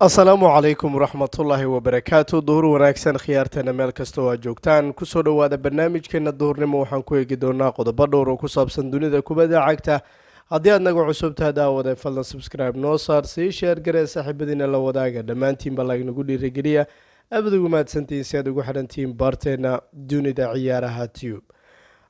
asalaamu calaykum waraxmatullaahi wabarakaatu duhur wanaagsan khiyaarteena meel kasta oo aad joogtaan kusoo dhowaada barnaamijkeena duhurnimo waxaan ku eegi doonaa qodobo dhowr oo ku saabsan dunida kubadda cagta haddii aad naga cusubtaha daawada fadlan subscribe noo saar sii sheer garee saaxiibadiina la wadaaga dhammaantiinba laagnagu dhiirigeliya aabad ugu mahadsantihiin si aad ugu xidhantihiin baarteena dunida ciyaaraha tube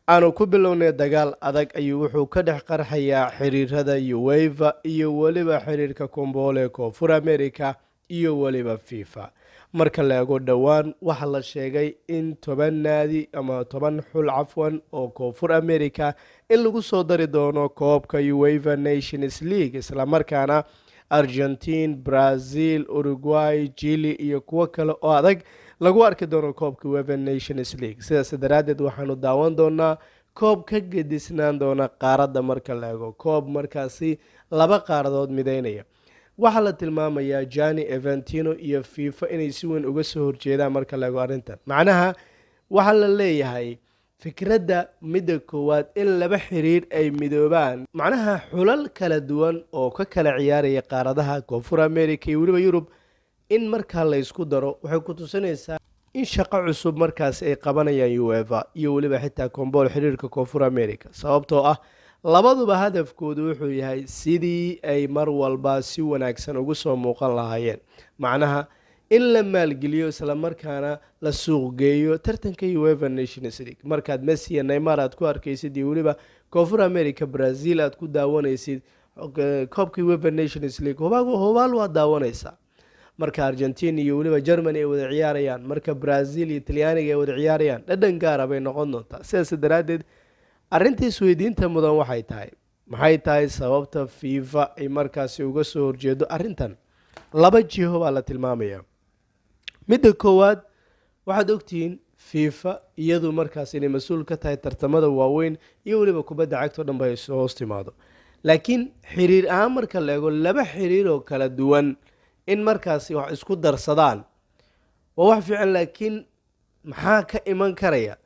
aanu ku bilownay dagaal adag ayuu wuxuu ka dhex qarxayaa xiriirada uefa iyo weliba xiriirka komboole koonfur america iyo weliba fifa marka la eego dhowaan waxaa la sheegay in 10 naadi ama 10 xul cafwan oo koonfur america in lagu soo dari doono koobka uefa nations league islamarkaana argentine brazil uruguay chile iyo kuwo kale oo adag lagu arki doono koobka uefa nations league sidaas daraaddeed waxaanu daawan doonaa koob ka gedisnaan doona qaaradda marka la eego koob markaasi laba qaaradood mideynaya waxaa la tilmaamayaa Gianni Infantino iyo FIFA inay si weyn uga soo horjeedaan marka la eego arrintan macnaha waxaa la leeyahay fikradda midda koowaad in laba xiriir ay midoobaan macnaha xulal kala duwan oo ka kala ciyaaraya qaaradaha koonfur america iyo weliba yurub in markaa la isku daro waxay ku tusinaysaa in shaqo cusub markaas ay qabanayaan uefa iyo weliba xitaa kombool xiriirka koonfur america sababtoo ah labaduba hadafkoodu wuxuu yahay sidii ay mar walba si wanaagsan ugu soo muuqan lahaayeen macnaha in la maalgeliyo islamarkaana la suuqgeeyo tartanka uefa nations league markaad messi iyo neymar aad ku arkaysid iyo weliba koonfur america brazil aad ku daawanaysid koobka uefa nations league hubaal waa daawanaysaa marka argentina iyo weliba germany ay wada ciyaarayaan marka brazil iyo talyaaniga ay wada ciyaarayaan dhadhan gaara bay noqon doontaa sidaas daraaddeed arrinta isweydiinta mudan maxay tahay sababta fifa ay markaasi uga soo horjeedo arrintan laba jiho baa la tilmaamaya midda koowaad waxaad ogtihiin fifa iyadu markaas inay mas-uul ka tahay tartamada waaweyn iyo weliba kubadda cagta o dhan ba ay soo hoos timaado laakiin xiriir ahaan marka la eego laba xiriir oo kala duwan in markaasi wax isku darsadaan waa wax fiican laakiin maxaa ka iman karaya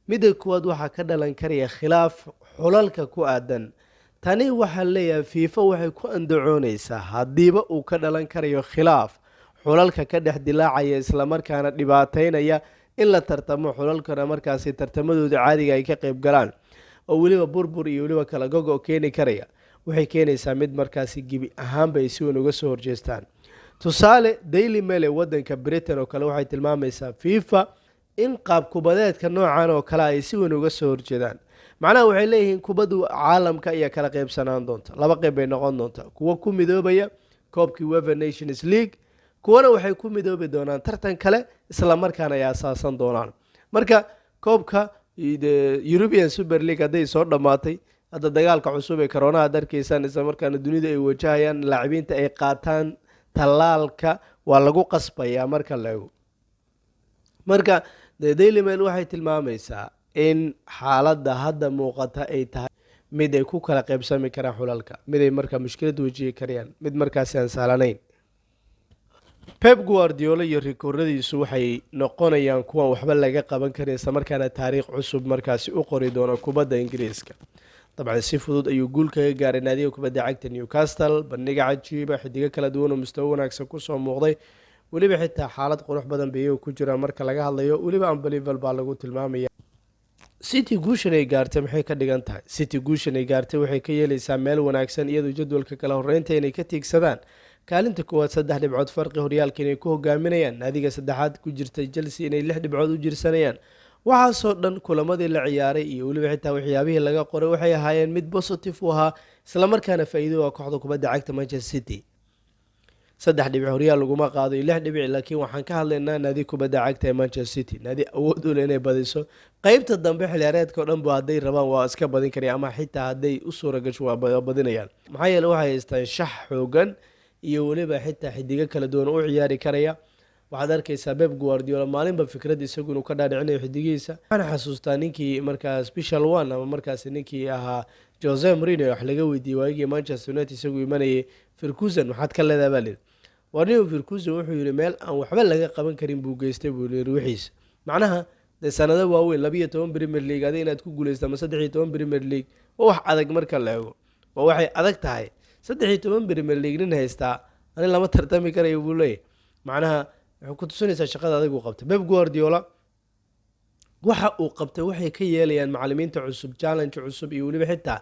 midda koowaad waxaa ka dhalan karaya khilaaf xulalka ku aadan tani waxaa leeyahay fifa waxay ku andacoonaysaa haddiiba uu ka dhalan karayo khilaaf xulalka ka dhex dilaacaya islamarkaana dhibaateynaya in la tartamo xulalkana markaasi tartamadooda caadiga ay ka qayb galaan oo weliba burbur iyo weliba kala gogo keeni karaya waxay keenaysaa mid markaasi gebi ahaanba ay si weyn uga soo horjeestaan tusaale daily mail ee wadanka britain oo kale waxay tilmaamaysaa fifa in qaab kubadeedka noocan oo kale ay si weyn uga soo horjeedaan macnaha waxay leeyihiin kubaddu caalamka ayaa kala qaybsanaan doonta laba qayb bay noqon doontaa kuwa ku midoobaya koobkii uefa nations league kuwana waxay ku midoobi doonaan tartan kale islamarkaana ay asaasan doonaan marka koobka European Super League hadday soo dhammaatay hadda dagaalka cusub ee corona aad arkaysaan islamarkaana dunida ay wajahayaan laacibiinta ay qaataan talaalka waa lagu qasbayaa marka la eego marka daily mail waxay tilmaamaysaa in xaaladda hadda muuqata ay tahay mid ay ku kala qaybsami karaan xulalka mid ay markaa mushkilad wajihi karayaan mid markaasi aan sahlanayn Pep Guardiola iyo rikooradiisu waxay noqonayaan kuwan waxba laga qaban karin islamarkaana taariikh cusub markaasi u qori doono kubadda Ingiriiska dabcan si fudud ayuu guul kaga gaaray naadiga kubadda cagta Newcastle bandhiga cajiiba xidiga kala duwan oo mustawa wanaagsan ku soo muuqday weliba xitaa xaalad qurux badan bay ku jiraan marka laga hadlayo weliba unbelievable baa lagu tilmaamaya City guushan ay gaartay maxay ka dhigan tahay City guushan ay gaartay waxay ka yeelaysaa meel wanaagsan iyadoo jadwalka kala horeynta inay ka tiigsadaan kaalinta koowaad 3 dhibcood farqi horyaalka inay ku hogaaminayaan naadiga saddexaad ku jirtay Chelsea inay 6 dhibcood u jirsanayaan waxaasoo dhan kulamadii la ciyaaray iyo weliba xitaa waxyaabihii laga qoray waxay ahaayeen mid positive u ahaa islamarkaana faa'iido waa kooxda kubadda cagta Manchester City 3 dhibic horyaal laguma qaado 6 dhibic laakiin waxaan ka hadlaynaa naadi kubadda cagta ee Manchester City naadi awood u leh inay badiso qaybta dambe xilciyaareedka oo dhan hadday rabaan waa iska badin karaan ama xitaa hadday u suura gasho waa badinayaan maxaa yeelay waxay haystaan shax xoogan iyo weliba xitaa xidiga kala duwan u ciyaari karaya waxaad arkaysaa Pep Guardiola maalinba fikrad isagu inuu ka dhaadhicinayo xidigiisa waxaan xasuustaa ninkii markaa special one ama markaas ninkii ahaa Jose Mourinho wax laga weydiiyay waagii Manchester United isagu imanayay Ferguson waxaad ka leedahay baa warniyo Ferguson wuxuu yiri meel aan waxba laga qaban karin buu geystay buu yiri wixiisa macnaha de sanado waaweyn 12 Premier League adii inaad ku guuleystaa ama 13 Premier League wax adag marka la eego waxay adag tahay 13 Premier League nin haystaa ani lama tartami karayo buu leeyahay. macnaha wuxuu ku tusinaysaa shaqada adag uu qabtay Pep Guardiola. waxa uu qabtay waxay ka yeelayaan macallimiinta cusub challenge cusub iyo weliba xitaa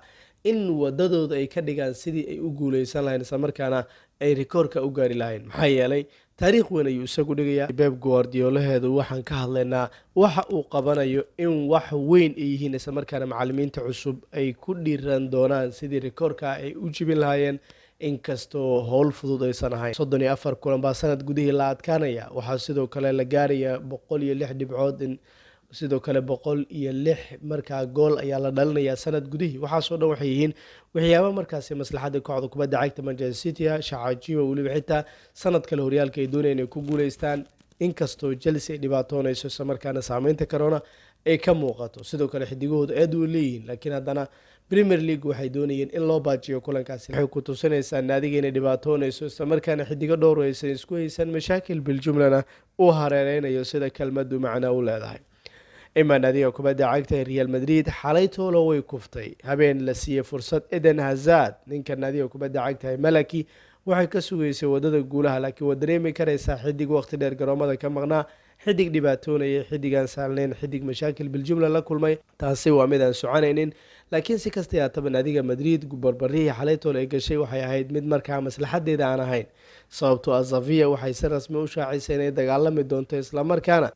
in wadadooda ay ka dhigaan sidii ay u guuleysan lahayn isla markaana ay rikoorka u gaari lahayn. maxaa yeelay taariikh weyn ayuu isagu dhigayaa. Pep Guardiolaheedu waxaan ka hadlaynaa waxa uu qabanayo in wax weyn ay yihiin isla markaana macallimiinta cusub ay ku dhiiran doonaan sidii rikoorka ay u jibin lahaayeen, inkastoo howl fudud aysan ahayn. 34 kulan baa sanad gudihii la adkaanaya. waxaa sidoo kale la gaaraya 106 dhibcood, sidoo kale 106 markaa gool ayaa la dhalinayaa sanad gudihii. waxaasoo dhan waxay yihiin waxyaaba markaasi maslaxada kooxda kubadda cagta Manchester City shacaajiba weliba xitaa sanad kale horyaalka ay doonayaan inay ku guuleystaan, inkastoo Chelsea ay dhibaatoonayso isla markaana saameynta corona ay ka muuqato. sidoo kale xidigahooda aad u leeyihiin, laakiin haddana Premier League waxay doonayeen in loo baajiyo kulankaasi. waxay ku tusinaysaa naadiga inay dhibaatoonayso isla markaana xidigo dhowr aysan isku haysan mashaakil biljumlana uu hareereynayo sida kelmadu macna u leedahay. imaa naadiga kubadda cagta ee Real Madrid xalay toolo way kuftay. habeen la siiyey fursad Eden Hazard, ninka naadiga kubadda cagta ee Malaki waxay ka sugaysay wadada guulaha, laakiin waa dareemi karaysaa xidig waqti dheer garoomada ka maqnaa, xidig dhibaatoonaya, xidigaan saalneyn, xidig mashaakil biljumla la kulmay. taasi waa mid aan soconaynin, laakiin si kasta yaataba naadiga Madrid barbarihii xalay toolo ay gashay waxay ahayd mid markaa maslaxadeeda aan ahayn, sababtoo ah Xavi waxay si rasmi u shaacisay inay dagaalami doonto isla markaana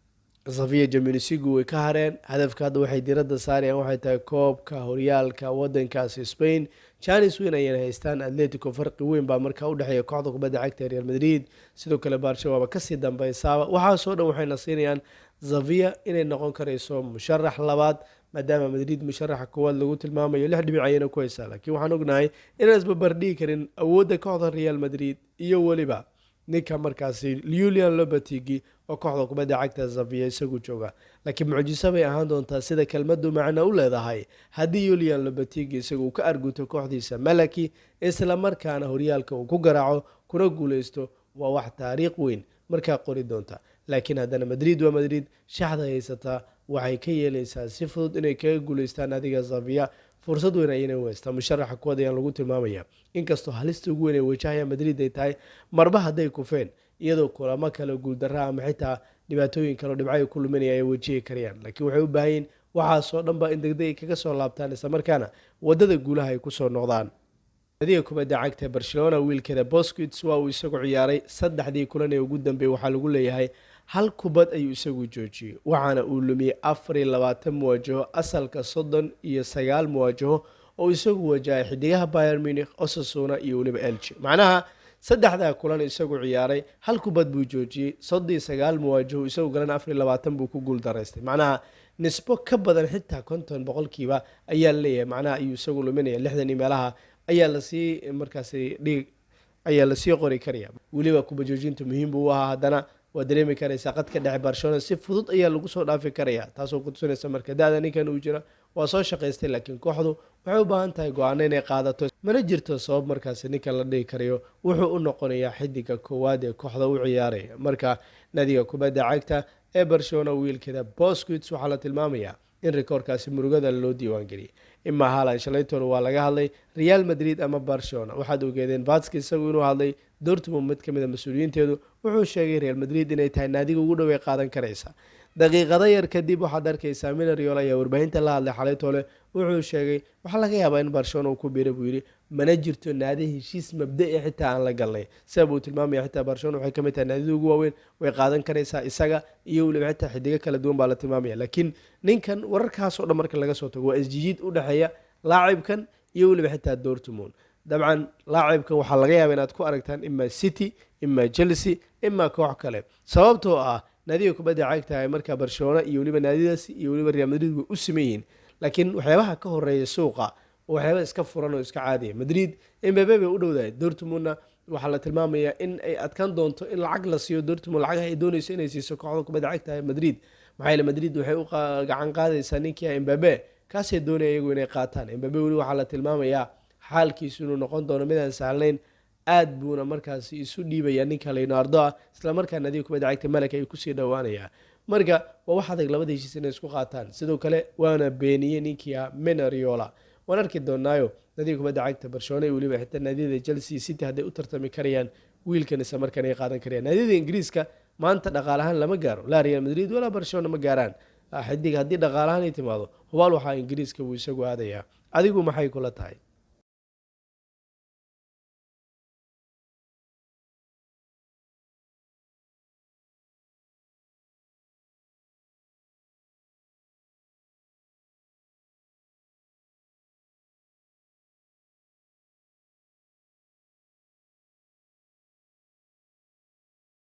Xavi Jamunisigu way ka hareen. hadafka hadda waxay diradda saarayaan waxay tahay koobka horyaalka wadankaasi Spain. Chelsea weyn ayay haystaan. Atletico farqi weyn baa markaa u dhexeeya kooxda kubadda cagta Real Madrid, sidoo kale Barcelona kasii dambaysaaba. waxaasoo dhan waxayna siinayaan Xavi inay noqon karayso musharax labaad, maadaama Madrid musharaxa koowaad lagu tilmaamayo 6 dhibic ayayna ku haysaa. laakiin waxaan ognahay inaan isbarbardhigi karin awoodda kooxda Real Madrid iyo weliba ninka markaasi Julian Lopetegui oo kooxda kubadda cagta Xavi isagu jooga. laakiin mucjiso bay ahaan doontaa sida kelmadu macna u leedahay haddii Julian Lopetegui isagu ka arguto kooxdiisa Malaki isla markaana horyaalka uu ku garaaco kuna guuleysto. waa wax taariikh weyn markaa qori doonta. laakiin haddana Madrid waa Madrid, shaxda haysataa waxay ka yeelaysaa si fudud inay kaga guuleystaan adiga Xavi. fursad weyn ayayna weystaa. musharaxa kuwad ayaan lagu tilmaamaya, inkastoo halista ugu weyn ee wajahaya Madrid ay tahay marba hadday kufeen iyadoo kulamo kale guuldarra ama xitaa dhibaatooyin kale oo dhibcayo ku luminaya ay wajihi karayaan. laakiin waxay u baahan yihiin waxaasoo dhanba in degdeg ay kaga soo laabtaan isla markaana wadada guulaha ay kusoo noqdaan. naadiga kubadda cagta Barcelona wiilkeeda Busquets waa uu isagu ciyaaray 3 kulan ee ugu dambeeyay. waxaa lagu leeyahay hal kubad ayuu isagu joojiyey, waxaana uu lumiyey 24 muwaajaho, asalka 39 muwaajaho oo isagu wajahay xidigaha Bayern Munich, Osasuna iyo weliba Elche. macnaha 3 kulan isagu ciyaaray hal kubad buu joojiyey, 39 muwaajaho isagu galan 24 buu ku guul daraystay. macnaha nisbo ka badan xitaa 50% ayaa leeyahay. macnaha ayuu isagu luminaya 60 meelaha ayaa la sii markaasi dhig ayaa la sii qori karaya. weliba kuba joojinta muhiim buu ahaa, haddana waa dareemi karaysaa qadka dhexe Barcelona si fudud ayaa lagu soo dhaafi karaya, taasoo ku tusinaysa marka daada ninkan uu jira waa soo shaqaystay. laakiin kooxdu waxay u baahan tahay go'aano inay qaadato. mana jirto sabab markaasi ninkan la dhigi karayo wuxuu u noqonayaa xidiga koowaad ee kooxda u ciyaaraya. marka naadiga kubadda cagta ee Barcelona wiilkeeda Busquets waxaa la tilmaamayaa in rikoorkaasi murugada loo diiwaangeliyay. imaa Haaland shalaytoona waa laga hadlay Real Madrid ama Barcelona. waxaad ogeedeen Vasquez isagu inuu hadlay Dortmund, mid kamid a mas-uuliyiinteedu wuxuu sheegay Real Madrid inay tahay naadiga ugu dhow ee qaadan karaysa. daqiiqado yar kadib waxaad arkaysaa Minariol ayaa warbaahinta la hadlay xalaytoole. wuxuu sheegay waxaa laga yaabaa in Barcelona uu ku biiro buu yidhi, mana jirto naadi heshiis mabda'i xitaa aan la galnay. sida buu tilmaamaya xitaa Barcelona waxay kamid tahay naadida ugu waaweyn, way qaadan karaysaa isaga iyo weliba xitaa xidigo kala duwan baa la tilmaamaya. laakiin ninkan wararkaasoo dhan marka laga soo tago waa isjijiid u dhexeeya laacibkan iyo weliba xitaa Dortmund. dabcan laacibkan waxaa laga yaabaa inaad ku aragtaan ima City, ima Chelsea, ima koox kale, sababtoo ah naadiga kubadda cagta ay markaa Barcelona iyo weliba naadidaasi iyo weliba Real Madrid way u simeeyeen. laakiin waxyaabaha ka horeeya suuqa waxyaaba iska furan oo iska caadiya. Madrid Mbappe bay u dhowdahay, Dortmundna waxaa la tilmaamayaa in ay adkaan doonto in lacag la siiyo Dortmund. lacagaha ay doonayso inay siiso kooxda kubadda cagta ee Madrid, maxaa yeelay Madrid waxay u gacan qaadaysaa ninkii Mbappe, kaasay doonaya iyagu inay qaataan. Mbappe weli waxaa la tilmaamayaa xaalkiisu inuu noqon doono mid aan sahlayn, aad buuna markaasi isu dhiibaya ninka Leonardo ah, isla markaana nadiga kubadda cagta Malaka ay kusii dhowaanaya. marka waa wax adag labada heshiis inay isku qaataan. sidoo kale waana beeniyey ninkii Minariola. waan arki doonaayo nadiga kubadda cagta Barcelona iyo weliba xitaa naadiyada Chelsea City hadday u tartami karayaan wiilkan isla markaan ay qaadan karayaan. naadiyada ingiriiska maanta dhaqaalahaan lama gaaro, laa Real Madrid walaa Barcelona ma gaaraan. xidig haddii dhaqaalahaan ay timaado hubaal waxaa ingiriiska uu isagu aadayaa. adigu maxay kula tahay?